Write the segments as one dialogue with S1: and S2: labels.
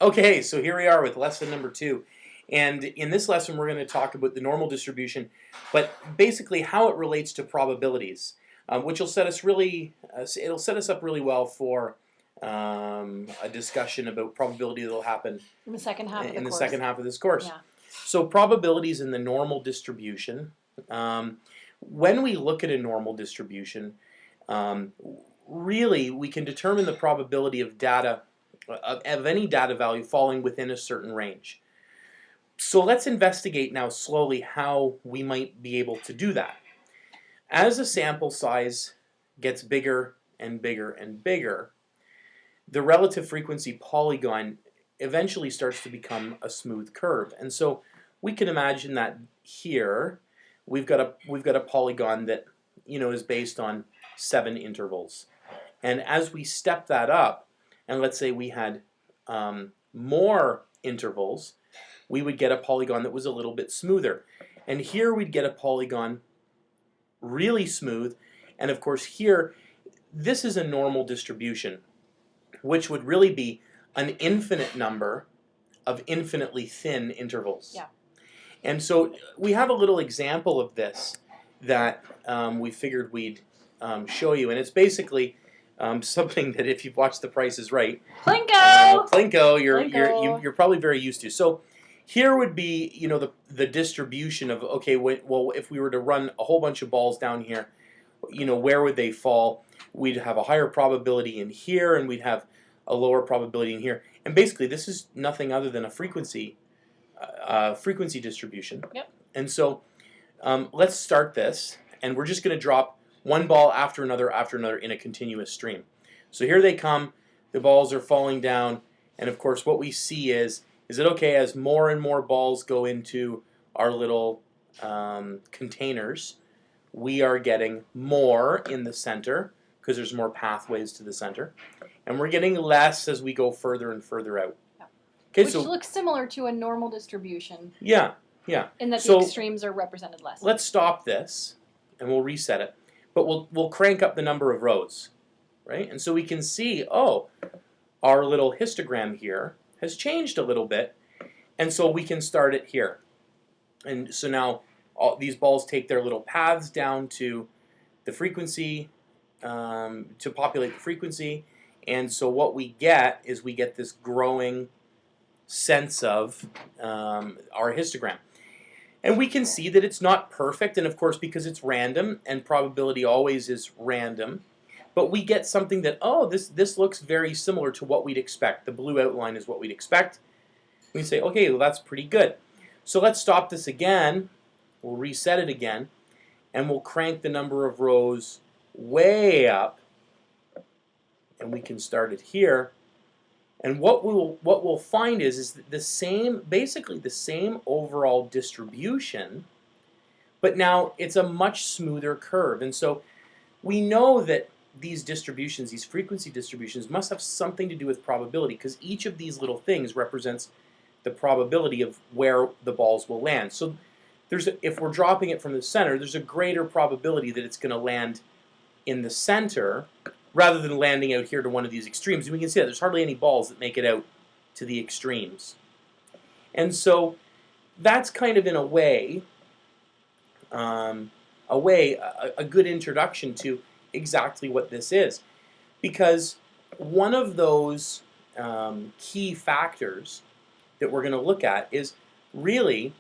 S1: Okay, so here we are with lesson number 2. And in this lesson, we're going to talk about the normal distribution, but basically how it relates to probabilities, which will set us it'll set us up really well for a discussion about probability that will happen
S2: in the second half of the
S1: in the
S2: course.
S1: second half of this course.
S2: Yeah.
S1: So probabilities in the normal distribution. When we look at a normal distribution, really we can determine the probability of data of any data value falling within a certain range. So let's investigate now slowly how we might be able to do that. As the sample size gets bigger and bigger and bigger, the relative frequency polygon eventually starts to become a smooth curve. And so we can imagine that here we've got a polygon that is based on 7 intervals. And as we step that up, and let's say we had more intervals, we would get a polygon that was a little bit smoother. And here we'd get a polygon really smooth. And of course here, this is a normal distribution, which would really be an infinite number of infinitely thin intervals.
S2: Yeah.
S1: And so we have a little example of this that we figured we'd show you. And it's basically something that if you've watched The Price is Right,
S2: Plinko!
S1: you're probably very used to. So here would be the distribution of, okay, well, if we were to run a whole bunch of balls down here, where would they fall? We'd have a higher probability in here, and we'd have a lower probability in here. And basically, this is nothing other than a frequency distribution.
S2: Yep.
S1: And so let's start this, and we're just going to drop one ball after another in a continuous stream. So here they come, the balls are falling down, and of course what we see is that okay, as more and more balls go into our little containers, we are getting more in the center because there's more pathways to the center, and we're getting less as we go further and further out.
S2: Okay, which looks similar to a normal distribution.
S1: Yeah.
S2: In that the extremes are represented less.
S1: Let's stop this, and we'll reset it. But we'll crank up the number of rows, right? And so we can see, oh, our little histogram here has changed a little bit, and so we can start it here. And so now these balls take their little paths down to the frequency, to populate the frequency, and so what we get is we get this growing sense of our histogram. And we can see that it's not perfect, and of course because it's random, and probability always is random, but we get something that, oh, this looks very similar to what we'd expect. The blue outline is what we'd expect. We say, okay, well that's pretty good. So let's stop this again, we'll reset it again, and we'll crank the number of rows way up, and we can start it here. And what we'll find is basically the same overall distribution, but now it's a much smoother curve. And so we know that these distributions, these frequency distributions, must have something to do with probability, because each of these little things represents the probability of where the balls will land. So if we're dropping it from the center, there's a greater probability that it's going to land in the center rather than landing out here to one of these extremes. And we can see that there's hardly any balls that make it out to the extremes. And so that's kind of in a way, a good introduction to exactly what this is. Because one of those key factors that we're going to look at is really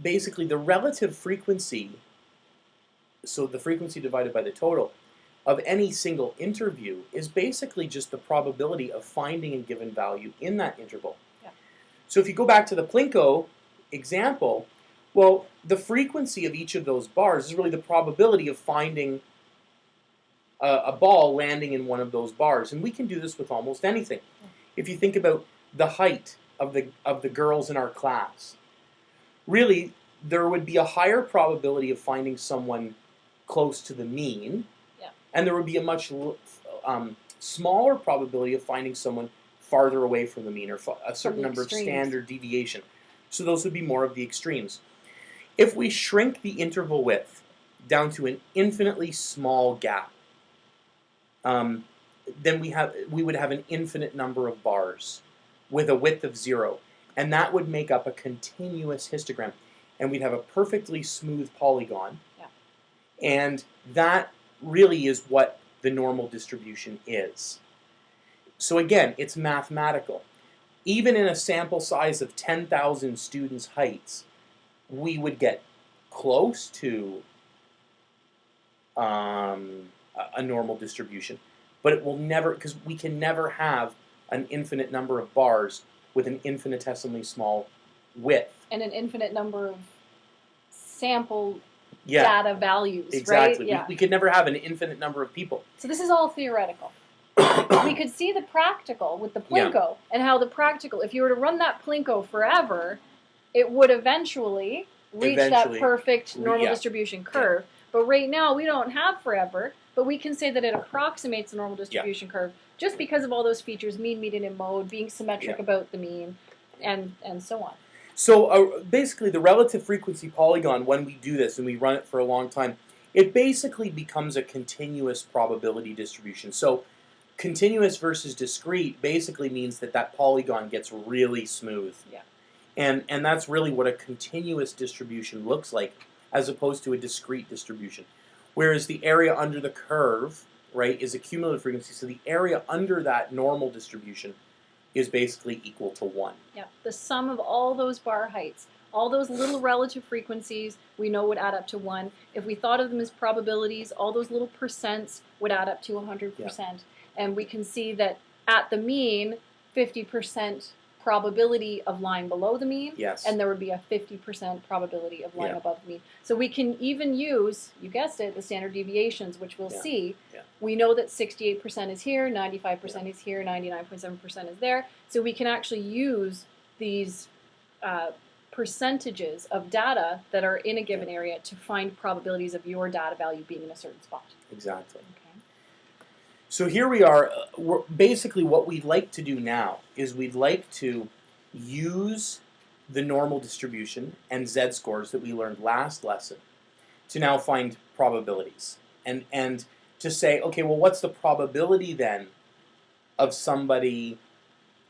S1: basically the relative frequency, so the frequency divided by the total, of any single interview is basically just the probability of finding a given value in that interval.
S2: Yeah.
S1: So if you go back to the Plinko example, well, the frequency of each of those bars is really the probability of finding a ball landing in one of those bars. And we can do this with almost anything.
S2: Yeah.
S1: If you think about the height of the girls in our class, really there would be a higher probability of finding someone close to the mean, and there would be a much smaller probability of finding someone farther away from the mean, or a certain number of standard deviation. So those would be more of the extremes. If we shrink the interval width down to an infinitely small gap, then we would have an infinite number of bars with a width of 0. And that would make up a continuous histogram. And we'd have a perfectly smooth polygon.
S2: Yeah.
S1: And that really is what the normal distribution is. So again, it's mathematical. Even in a sample size of 10,000 students' heights, we would get close to a normal distribution. But it will never, because we can never have an infinite number of bars with an infinitesimally small width.
S2: And an infinite number of sample
S1: Yeah,
S2: data values,
S1: exactly.
S2: right? Yeah.
S1: We could never have an infinite number of people.
S2: So this is all theoretical. We could see the practical with the
S1: Yeah.
S2: Plinko, and how the practical, if you were to run that Plinko forever, it would eventually reach that perfect normal distribution curve. But right now, we don't have forever, but we can say that it approximates the normal distribution curve just because of all those features, mean, median, and mode, being symmetric about the mean, and so on.
S1: So basically, the relative frequency polygon, when we do this and we run it for a long time, it basically becomes a continuous probability distribution. So continuous versus discrete basically means that that polygon gets really smooth.
S2: Yeah.
S1: And that's really what a continuous distribution looks like, as opposed to a discrete distribution. Whereas the area under the curve, right, is a cumulative frequency. So the area under that normal distribution is basically equal to 1.
S2: Yeah, the sum of all those bar heights, all those little relative frequencies, we know would add up to 1. If we thought of them as probabilities, all those little percents would add up to 100%. And we can see that at the mean, 50% probability of lying below the mean, and there would be a 50% probability of lying above the mean. So we can even use, you guessed it, the standard deviations, which we'll see. We know that 68% is here, 95% is here, 99.7% is there. So we can actually use these percentages of data that are in a given area to find probabilities of your data value being in a certain spot.
S1: Exactly.
S2: Okay.
S1: So here we are. Basically, what we'd like to do now is we'd like to use the normal distribution and z-scores that we learned last lesson to now find probabilities. And to say, okay, well, what's the probability then of somebody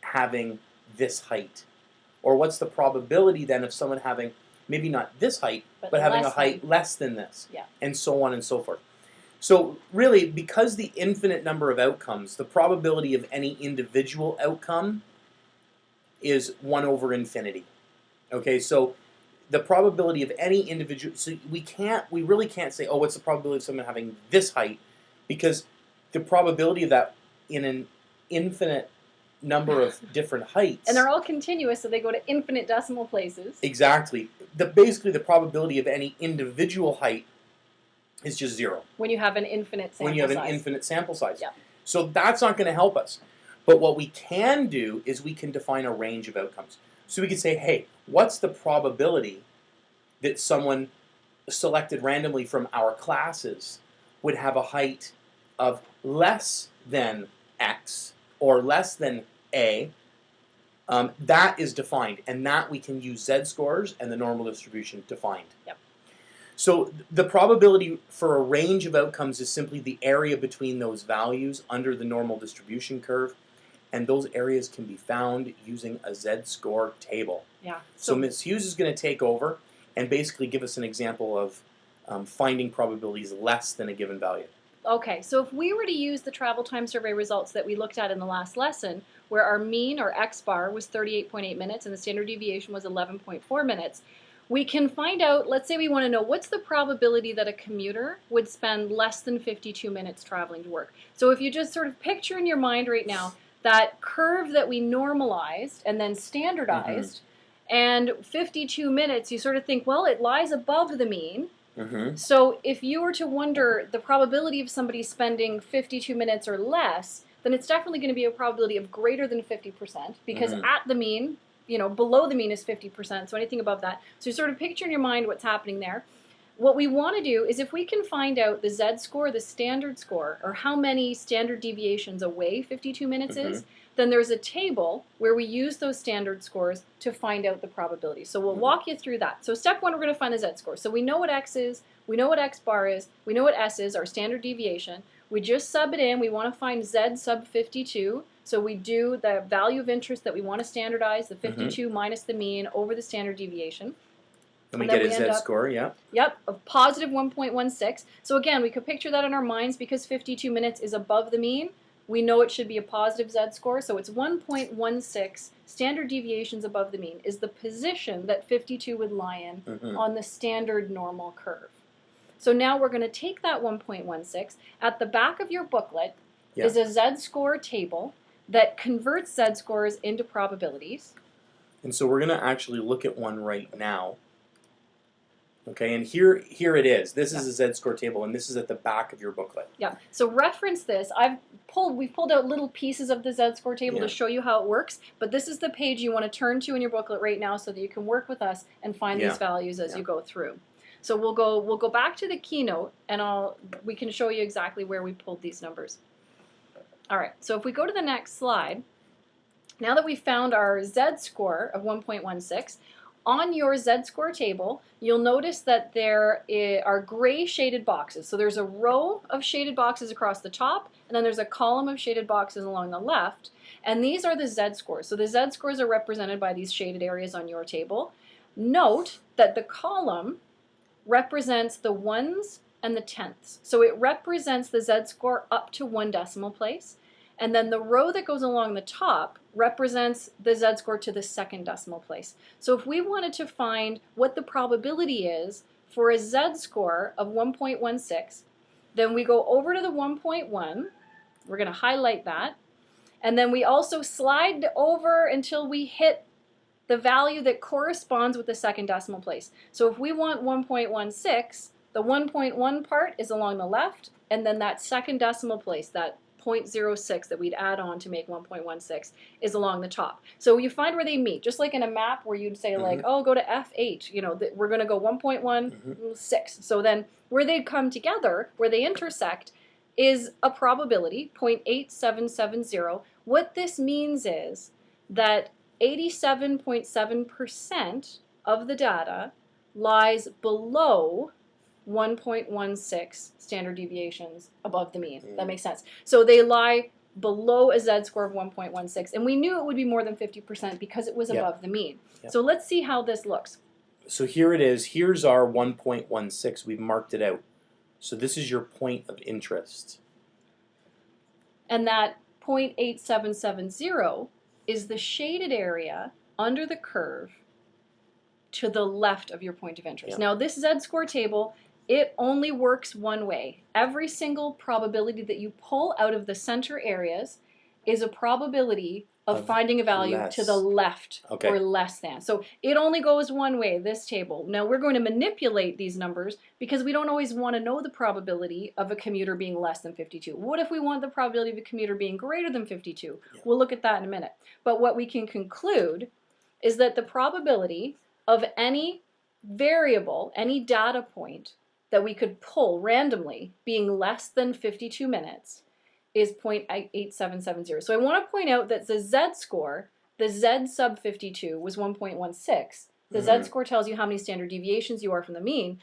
S1: having this height? Or what's the probability then of someone having, maybe not this height, but having a height less than this?
S2: Yeah.
S1: And so on and so forth. So really, because the infinite number of outcomes, the probability of any individual outcome is 1 over infinity. Okay, so the probability of any individual, so we really can't say, oh, what's the probability of someone having this height? Because the probability of that in an infinite number of different heights.
S2: And they're all continuous, so they go to infinite decimal places.
S1: Exactly. Basically, the probability of any individual height is just 0.
S2: When you have an infinite sample size.
S1: When you have an infinite sample size.
S2: Yeah.
S1: So that's not going to help us. But what we can do is we can define a range of outcomes. So we can say, hey, what's the probability that someone selected randomly from our classes would have a height of less than x or less than a? That is defined, and that we can use z-scores and the normal distribution to find.
S2: Yep.
S1: So the probability for a range of outcomes is simply the area between those values under the normal distribution curve, and those areas can be found using a z-score table.
S2: Yeah.
S1: So Ms. Hughes is going to take over and basically give us an example of finding probabilities less than a given value.
S2: Okay, so if we were to use the travel time survey results that we looked at in the last lesson, where our mean, or x bar, was 38.8 minutes and the standard deviation was 11.4 minutes, we can find out, let's say we want to know what's the probability that a commuter would spend less than 52 minutes traveling to work. So if you just sort of picture in your mind right now that curve that we normalized and then standardized, and 52 minutes, you sort of think, well, it lies above the mean. So if you were to wonder the probability of somebody spending 52 minutes or less, then it's definitely going to be a probability of greater than 50%, because at the mean, you know, below the mean is 50%, so anything above that. So you sort of picture in your mind what's happening there. What we want to do is, if we can find out the z-score, the standard score, or how many standard deviations away 52 minutes is, then there's a table where we use those standard scores to find out the probability. So we'll walk you through that. So step 1, we're going to find the z-score. So we know what x is, we know what x bar is, we know what s is, our standard deviation. We just sub it in. We want to find z sub 52. So we do the value of interest that we want to standardize, the
S1: Mm-hmm.
S2: 52 minus the mean over the standard deviation.
S1: And we
S2: then
S1: get a
S2: we end up,
S1: z-score, yeah.
S2: Yep, of positive 1.16. So again, we could picture that in our minds because 52 minutes is above the mean. We know it should be a positive z-score, so it's 1.16 standard deviations above the mean is the position that 52 would lie in on the standard normal curve. So now we're going to take that 1.16. At the back of your booklet is a z-score table that converts z-scores into probabilities.
S1: And so we're going to actually look at one right now. Okay, and here it is. This is a z-score table, and this is at the back of your booklet.
S2: Yeah. So reference this. We've pulled out little pieces of the z-score table to show you how it works. But this is the page you want to turn to in your booklet right now, so that you can work with us and find these values as you go through. So we'll go back to the keynote, and we can show you exactly where we pulled these numbers. All right. So if we go to the next slide, now that we've found our z-score of 1.16. On your z-score table, you'll notice that there are gray shaded boxes. So there's a row of shaded boxes across the top, and then there's a column of shaded boxes along the left. And these are the z-scores. So the z-scores are represented by these shaded areas on your table. Note that the column represents the ones and the tenths. So it represents the z-score up to 1 decimal place. And then the row that goes along the top represents the z-score to the 2nd decimal place. So if we wanted to find what the probability is for a z-score of 1.16, then we go over to the 1.1. We're going to highlight that. And then we also slide over until we hit the value that corresponds with the 2nd decimal place. So if we want 1.16, the 1.1 part is along the left, and then that 2nd decimal place, that 0.06 that we'd add on to make 1.16 is along the top. So you find where they meet, just like in a map where you'd say like, oh, go to F8, you know, we're going to go 1.16. So then where they come together, where they intersect, is a probability, 0.8770. What this means is that 87.7% of the data lies below 1.16 standard deviations above the mean. That makes sense. So they lie below a z-score of 1.16, and we knew it would be more than 50% because it was above the mean. So let's see how this looks.
S1: So here it is. Here's our 1.16. We've marked it out. So this is your point of interest.
S2: And that 0.8770 is the shaded area under the curve to the left of your point of interest. Now this z-score table, it only works one way. Every single probability that you pull out of the center areas is a probability of finding a value to the left or less than. So it only goes one way, this table. Now we're going to manipulate these numbers because we don't always want to know the probability of a commuter being less than 52. What if we want the probability of a commuter being greater than 52? We'll look at that in a minute. But what we can conclude is that the probability of any variable, any data point that we could pull randomly being less than 52 minutes is 0.8770. So I want to point out that the z-score, the z sub 52 was 1.16. The z-score tells you how many standard deviations you are from the mean.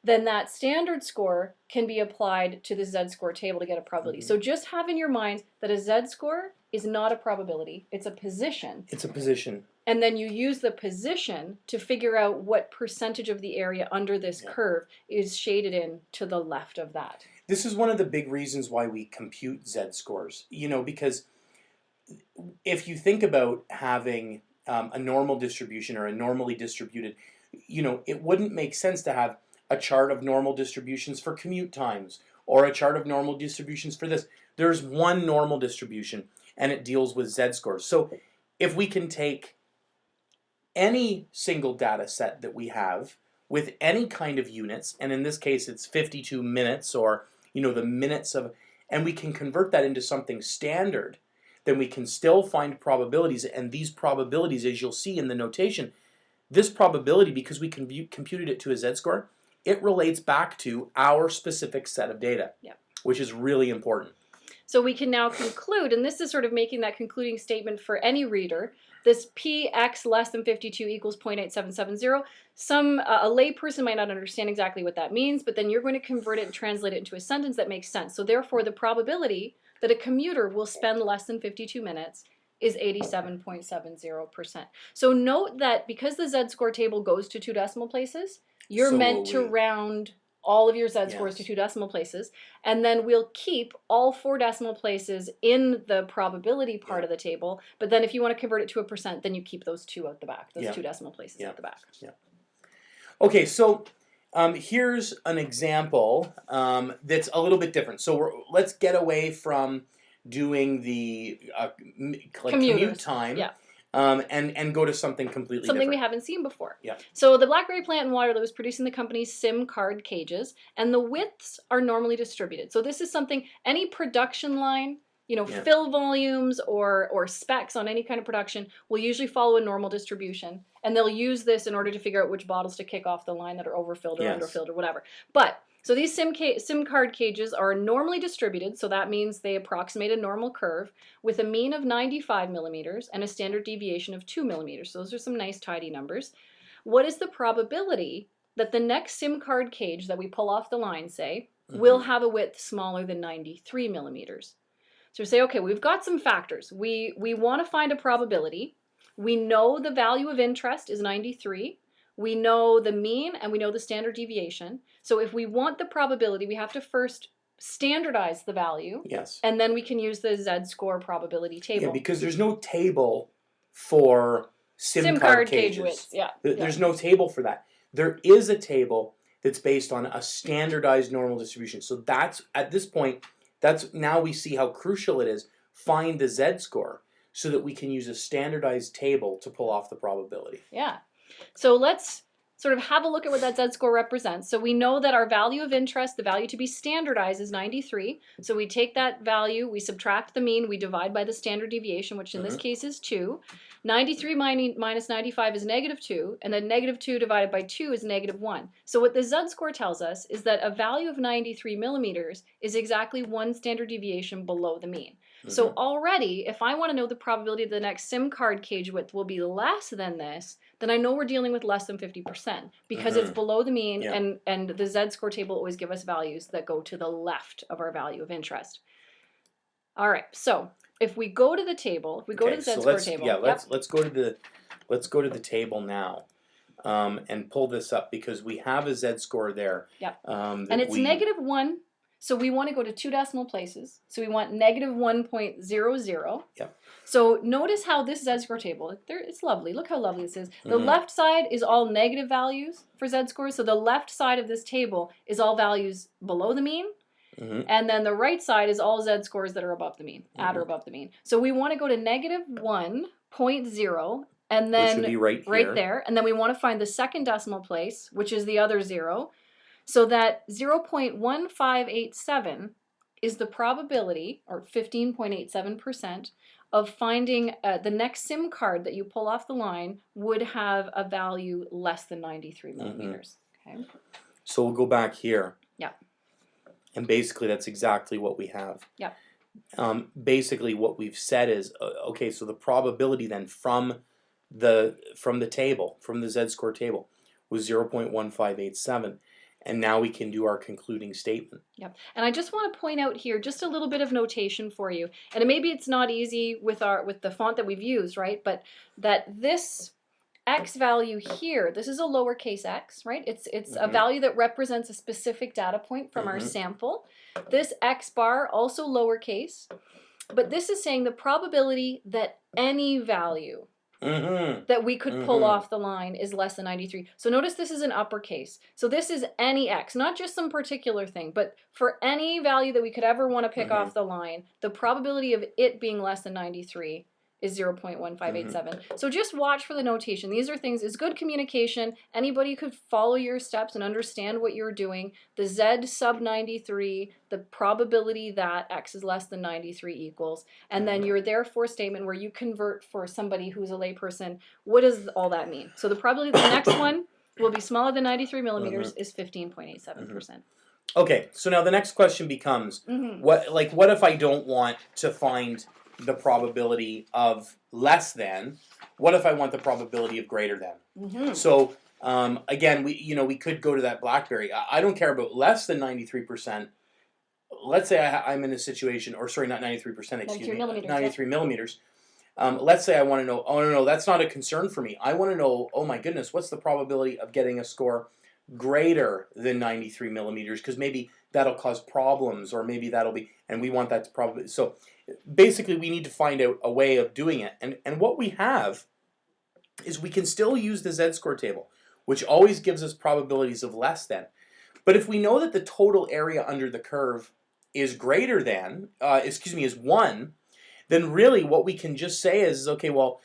S2: Then that standard score can be applied to the z-score table to get a probability. So just have in your mind that a z-score is not a probability. It's a position.
S1: It's a position.
S2: And then you use the position to figure out what percentage of the area under this curve is shaded in to the left of that.
S1: This is one of the big reasons why we compute z-scores. You know, because if you think about having a normal distribution or a normally distributed, you know, it wouldn't make sense to have a chart of normal distributions for commute times or a chart of normal distributions for this. There's one normal distribution, and it deals with z-scores. So if we can take any single data set that we have with any kind of units, and in this case it's 52 minutes, or you know, the minutes of, and we can convert that into something standard, then we can still find probabilities. And these probabilities, as you'll see in the notation, this probability, because we computed it to a z-score, it relates back to our specific set of data, which is really important.
S2: So we can now conclude, and this is sort of making that concluding statement for any reader, this px less than 52 equals 0.8770. A layperson might not understand exactly what that means, but then you're going to convert it and translate it into a sentence that makes sense. So therefore, the probability that a commuter will spend less than 52 minutes is 87.70%. So note that because the z-score table goes to 2 decimal places, you're
S1: So
S2: meant
S1: will
S2: to
S1: we.
S2: round all of your z-scores to
S1: Yes.
S2: 2 decimal places, and then we'll keep all 4 decimal places in the probability part
S1: Yeah.
S2: of the table, but then if you want to convert it to a percent, then you keep those 2 out the back, those
S1: Yeah.
S2: 2 decimal places
S1: Yeah.
S2: out the back.
S1: Yeah. Okay, so here's an example that's a little bit different. So let's get away from doing the like commute time,
S2: Yeah.
S1: and go to something completely
S2: Something
S1: different.
S2: we haven't seen before.
S1: Yeah.
S2: So the blackberry plant in Waterloo is producing the company's SIM card cages, and the widths are normally distributed. So this is something, any production line, you know,
S1: Yeah.
S2: fill volumes or specs on any kind of production will usually follow a normal distribution. And they'll use this in order to figure out which bottles to kick off the line that are overfilled or
S1: Yes.
S2: underfilled or whatever. But so these SIM card cages are normally distributed, so that means they approximate a normal curve with a mean of 95 millimeters and a standard deviation of 2 millimeters. So those are some nice tidy numbers. What is the probability that the next SIM card cage that we pull off the line, say, will have a width smaller than 93 millimeters? So we say, okay, we've got some factors. We want to find a probability. We know the value of interest is 93. We know the mean and we know the standard deviation. So if we want the probability, we have to first standardize the value.
S1: Yes.
S2: And then we can use the z-score probability table.
S1: Yeah, because there's no table for SIM card
S2: cage
S1: cages.
S2: widths. Yeah.
S1: There's no table for that. There is a table that's based on a standardized normal distribution. So that's, at this point, that's now we see how crucial it is. Find the z-score so that we can use a standardized table to pull off the probability.
S2: Yeah. So let's sort of have a look at what that z-score represents. So we know that our value of interest, the value to be standardized, is 93. So we take that value, we subtract the mean, we divide by the standard deviation, which in this case is 2. 93 minus 95 is negative 2, and then negative 2 divided by 2 is negative 1. So what the z-score tells us is that a value of 93 millimeters is exactly 1 standard deviation below the mean. So already, if I want to know the probability the next SIM card cage width will be less than this, then I know we're dealing with less than 50% because it's below the mean, and the z-score table always give us values that go to the left of our value of interest. All right, so if we go to the table, if we go to the z-score table,
S1: let's go to the table now, and pull this up because we have a z-score there.
S2: Yep. And it's negative 1. So we want to go to 2 decimal places. So we want negative 1.00.
S1: Yep.
S2: So notice how this z-score table, it's lovely. Look how lovely this is. The left side is all negative values for z-scores. So the left side of this table is all values below the mean. And then the right side is all z-scores that are above the mean, at or above the mean. So we want to go to negative 1.0. And then
S1: which would be right
S2: there. And then we want to find the second decimal place, which is the other 0. So that 0.1587 is the probability, or 15.87%, of finding the next SIM card that you pull off the line would have a value less than 93 millimeters. Okay.
S1: So we'll go back here.
S2: Yeah.
S1: And basically that's exactly what we have.
S2: Yeah.
S1: Basically what we've said is, okay, so the probability then from the table, from the z-score table, was 0.1587. And now we can do our concluding statement.
S2: Yep. And I just want to point out here just a little bit of notation for you. And maybe it's not easy with the font that we've used, right? But that this x value here, this is a lowercase x, right? It's a value that represents a specific data point from our sample. This x bar, also lowercase. But this is saying the probability that any value that we could pull off the line is less than 93. So notice this is an uppercase. So this is any x, not just some particular thing, but for any value that we could ever want to pick off the line, the probability of it being less than 93 is 0.1587. So just watch for the notation. These are things, it's good communication. Anybody could follow your steps and understand what you're doing. The z sub 93, the probability that x is less than 93 equals, and then your therefore statement where you convert for somebody who's a layperson, what does all that mean? So the probability the next one will be smaller than 93 millimeters is 15.87%.
S1: Okay, so now the next question becomes, what if I don't want to find the probability of less than? What if I want the probability of greater than? So again, we could go to that BlackBerry. I don't care about less than 93%. let's say I'm in a situation, or sorry, not 93%, excuse
S2: 93
S1: me,
S2: millimeters,
S1: 93 millimeters. Let's say I want to know, oh no, that's not a concern for me. I want to know, oh my goodness, what's the probability of getting a score greater than 93 millimeters? Because maybe that'll cause problems, or maybe that'll be, and we want that to probably, so basically we need to find out a way of doing it. And what we have is we can still use the z-score table, which always gives us probabilities of less than. But if we know that the total area under the curve is greater than, is 1, then really what we can just say is, okay, well,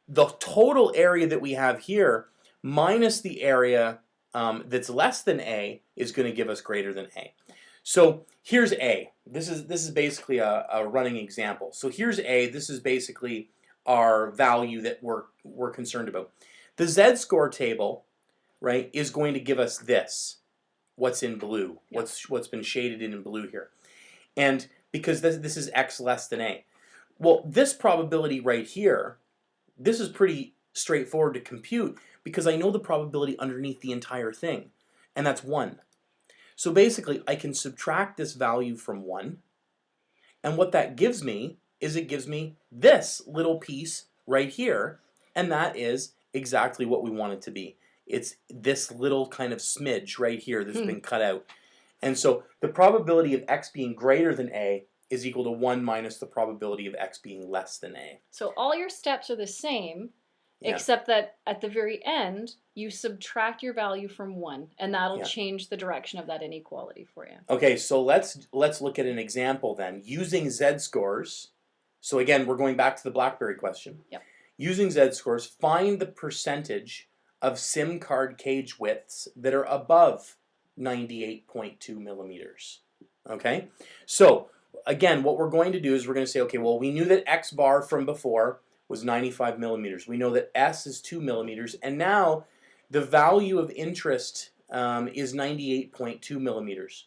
S1: the total area that we have here minus the area that's less than A is going to give us greater than A. So here's A. This is basically a running example. So here's A. This is basically our value that we're concerned about. The z-score table, right, is going to give us this. What's in blue?
S2: Yep.
S1: What's been shaded in blue here? And because this is x less than A. Well, this probability right here, this is pretty straightforward to compute because I know the probability underneath the entire thing, and that's 1. So basically, I can subtract this value from 1, and what that gives me is it gives me this little piece right here, and that is exactly what we want it to be. It's this little kind of smidge right here that's been cut out. And so the probability of x being greater than A is equal to 1 minus the probability of x being less than A.
S2: So all your steps are the same,
S1: Yeah.
S2: except that at the very end, you subtract your value from 1, and that'll
S1: Yeah.
S2: change the direction of that inequality for you.
S1: Okay, so let's look at an example then. Using z-scores, so again, we're going back to the BlackBerry question.
S2: Yep.
S1: Using z-scores, find the percentage of SIM card cage widths that are above 98.2 millimeters. Okay, so again, what we're going to do is we're going to say, okay, well, we knew that x bar from before was 95 millimeters. We know that s is 2 millimeters, and now the value of interest is 98.2 millimeters.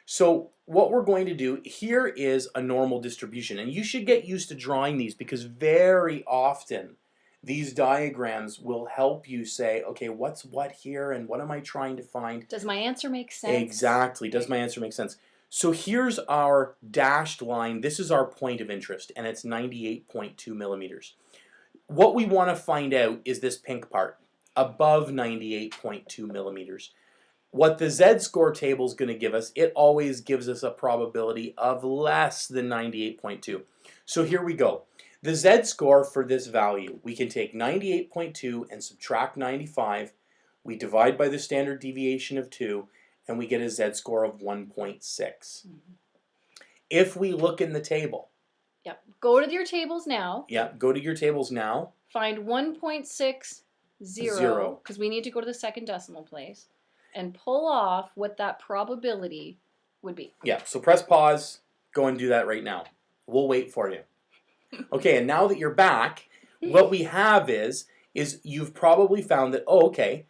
S1: So what we're going to do here is a normal distribution, and you should get used to drawing these because very often these diagrams will help you say, okay, what's what here and what am I trying to find?
S2: Does my answer make sense?
S1: Exactly. Does my answer make sense? So here's our dashed line. This is our point of interest, and it's 98.2 millimeters. What we want to find out is this pink part, above 98.2 millimeters. What the z-score table is going to give us, it always gives us a probability of less than 98.2. So here we go. The z-score for this value, we can take 98.2 and subtract 95. We divide by the standard deviation of 2, and we get a z-score of 1.6. Mm-hmm. If we look in the table.
S2: Yep. Go to your tables now.
S1: Yeah, go to your tables now.
S2: Find 1.60, because we need to go to the second decimal place, and pull off what that probability would be.
S1: Yeah, so press pause, go and do that right now. We'll wait for you. Okay, and now that you're back, what we have is you've probably found that, oh, okay,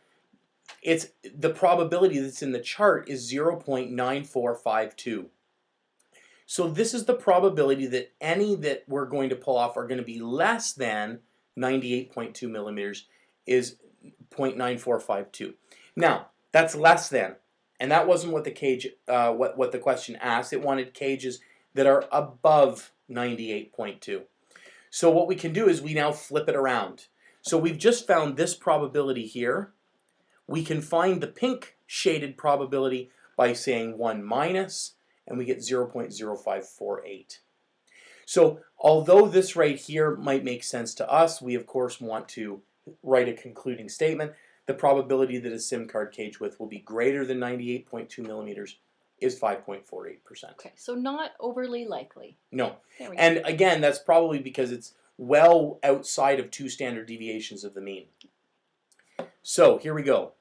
S1: it's the probability that's in the chart is 0.9452. So this is the probability that any that we're going to pull off are going to be less than 98.2 millimeters is 0.9452. Now, that's less than, and that wasn't what the cage, what the question asked. It wanted cages that are above 98.2. So what we can do is we now flip it around. So we've just found this probability here. We can find the pink shaded probability by saying 1 minus, and we get 0.0548. So although this right here might make sense to us, we of course want to write a concluding statement. The probability that a SIM card cage width will be greater than 98.2 millimeters is 5.48%.
S2: Okay, so not overly likely.
S1: No. And again, that's probably because it's well outside of 2 standard deviations of the mean. So here we go.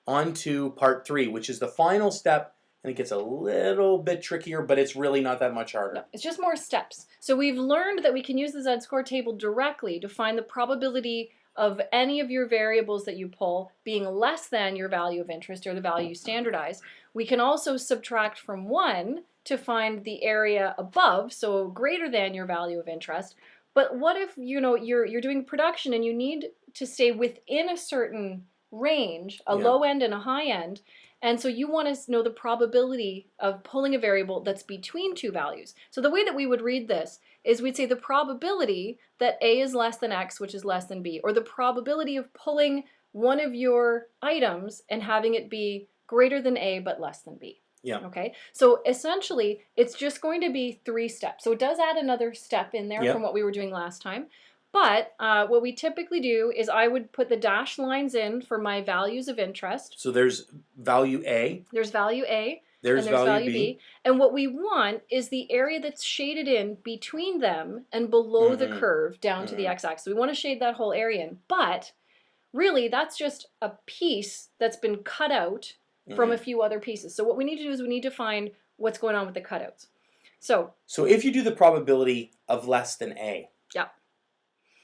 S1: On to part 3, which is the final step, and it gets a little bit trickier, but it's really not that much harder.
S2: No, it's just more steps. So we've learned that we can use the z-score table directly to find the probability of any of your variables that you pull being less than your value of interest or the value you standardize. We can also subtract from 1 to find the area above, so greater than your value of interest. But what if you're doing production and you need to stay within a certain range, a
S1: Yeah.
S2: low end and a high end. And so you want to know the probability of pulling a variable that's between two values. So the way that we would read this is we'd say the probability that A is less than X, which is less than B, or the probability of pulling one of your items and having it be greater than A but less than B.
S1: Yeah.
S2: Okay, so essentially it's just going to be 3 steps. So it does add another step in there from what we were doing last time. But what we typically do is I would put the dashed lines in for my values of interest.
S1: So there's value A.
S2: There's value A.
S1: There's
S2: and there's
S1: value
S2: B. And what we want is the area that's shaded in between them and below the curve down to the x-axis. So we want to shade that whole area in. But really, that's just a piece that's been cut out from a few other pieces. So what we need to do is we need to find what's going on with the cutouts. So
S1: if you do the probability of less than A,
S2: yeah,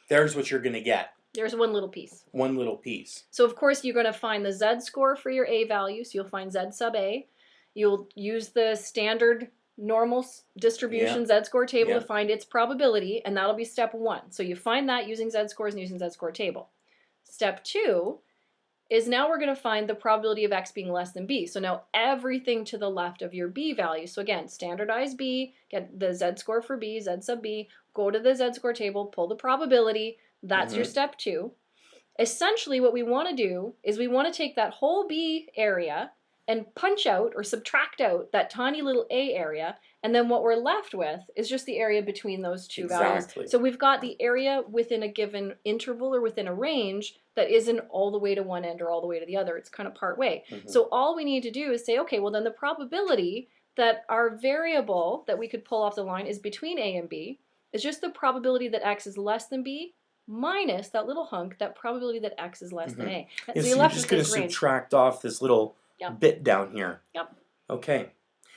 S1: there's what you're going to get.
S2: There's one little piece.
S1: One little piece.
S2: So of course you're going to find the z-score for your A value. So you'll find z sub A. You'll use the standard normal distribution z-score table to find its probability, and that'll be step 1. So you find that using z-scores and using z-score table. Step 2 is now we're going to find the probability of X being less than B. So now everything to the left of your B value. So again, standardize B, get the z-score for B, z sub B, go to the z-score table, pull the probability. That's your step 2. Essentially what we want to do is we want to take that whole B area and punch out or subtract out that tiny little A area, and then what we're left with is just the area between those two values. So we've got the area within a given interval or within a range that isn't all the way to one end or all the way to the other. It's kind of part way. So all we need to do is say, okay, well then the probability that our variable that we could pull off the line is between A and B is just the probability that X is less than B minus that little hunk, that probability that X is less than A.
S1: So you're just going to subtract off this little bit down here.
S2: Yep.
S1: Okay.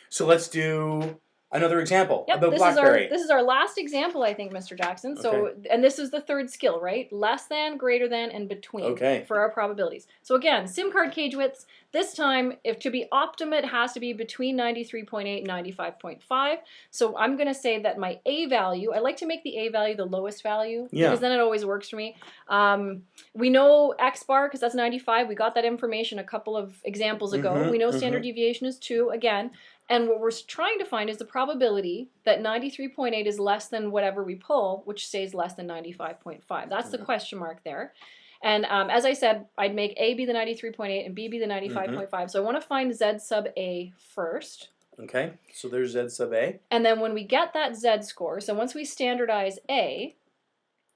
S1: So let's do another example about
S2: this
S1: BlackBerry.
S2: This is our last example, I think, Mr. Jackson. So, and this is the third skill, right? Less than, greater than, and between for our probabilities. So again, SIM card cage widths. This time, if to be optimum, it has to be between 93.8 and 95.5. So I'm going to say that my A value, I like to make the A value the lowest value because then it always works for me. We know X bar because that's 95. We got that information a couple of examples ago. We know standard deviation is 2 again. And what we're trying to find is the probability that 93.8 is less than whatever we pull, which stays less than 95.5. That's the question mark there. And as I said, I'd make A be the 93.8 and B be the 95.5. So I want to find Z sub A first.
S1: Okay, so there's Z sub A.
S2: And then when we get that Z score, so once we standardize A,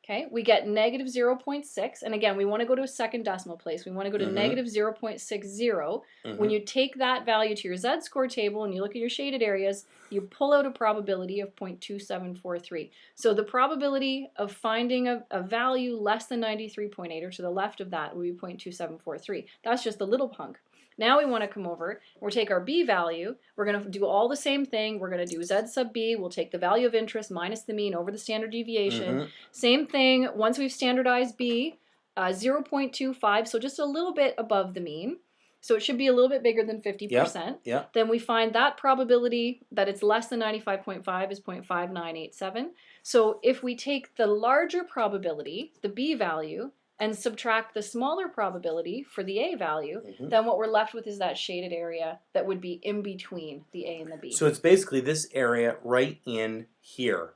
S2: okay, we get negative 0.6. And again, we want to go to a second decimal place. We want to go to negative 0.60. When you take that value to your z-score table and you look at your shaded areas, you pull out a probability of 0.2743. So the probability of finding a value less than 93.8, or to the left of that, would be 0.2743. That's just the little hunk. Now we want to come over, we'll take our B value, we're going to do all the same thing, we're going to do Z sub B, we'll take the value of interest minus the mean over the standard deviation. Same thing, once we've standardized B, 0.25, so just a little bit above the mean. So it should be a little bit bigger than 50%. Then we find that probability that it's less than 95.5 is 0.5987. So if we take the larger probability, the B value, and subtract the smaller probability for the A value, then what we're left with is that shaded area that would be in between the A and the B.
S1: So it's basically this area right in here.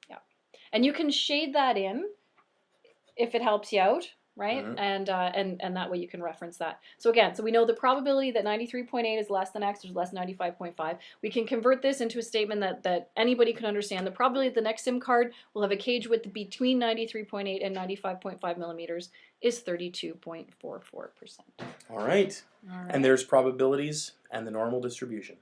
S2: Yeah. And you can shade that in if it helps you out, right? And that way you can reference that. So again, so we know the probability that 93.8 is less than X, or less than 95.5. We can convert this into a statement that anybody can understand. The probability that the next SIM card will have a cage width between 93.8 and 95.5 millimeters is 32.44%.
S1: All right. And there's probabilities and the normal distribution.